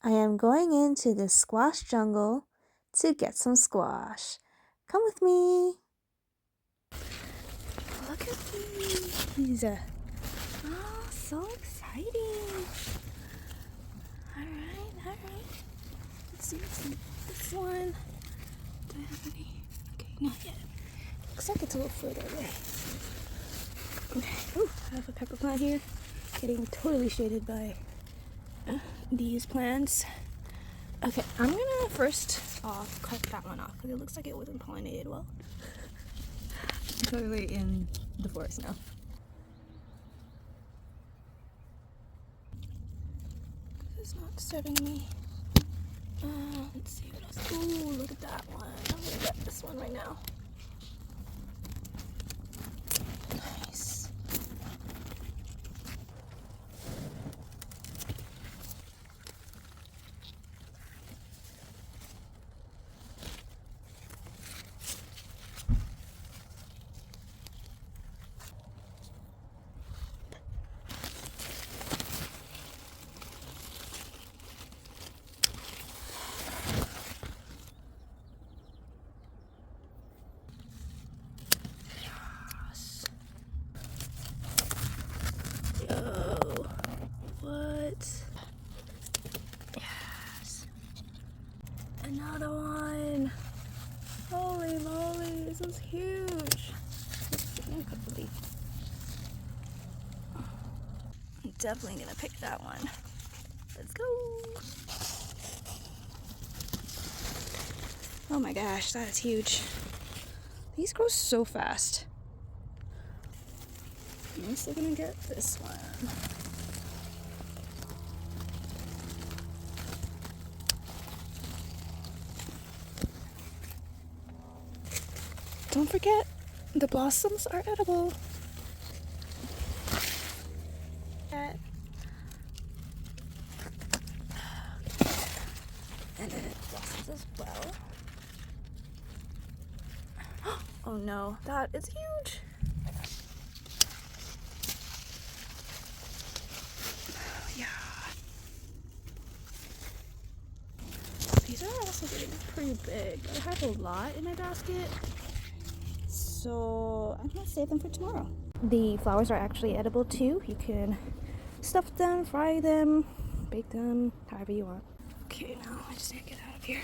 I am going into the squash jungle to get some squash. Come with me. Look at these. Oh, so exciting. Alright. Let's see what's in this one. Do I have any? Okay, not yet. Looks like it's a little further away. Okay, ooh, I have a pepper plant here. Getting totally shaded by these plants. Okay, I'm gonna first off cut that one off because it looks like it wasn't pollinated well. I'm totally in the forest now. It's not serving me. Let's see what else. Ooh, look at that one. I'm gonna get this one right now. Nice. Yes. Another one. Holy moly, this is huge. I'm definitely gonna pick that one. Let's go. Oh my gosh, that is huge. These grow so fast. I'm also gonna get this one. Don't forget, the blossoms are edible. And then it blossoms as well. Oh no, that is huge. Yeah. These are also getting pretty big. I have a lot in my basket, so I'm gonna save them for tomorrow. The flowers are actually edible too. You can stuff them, fry them, bake them, however you want. Okay, now I just need to get out of here.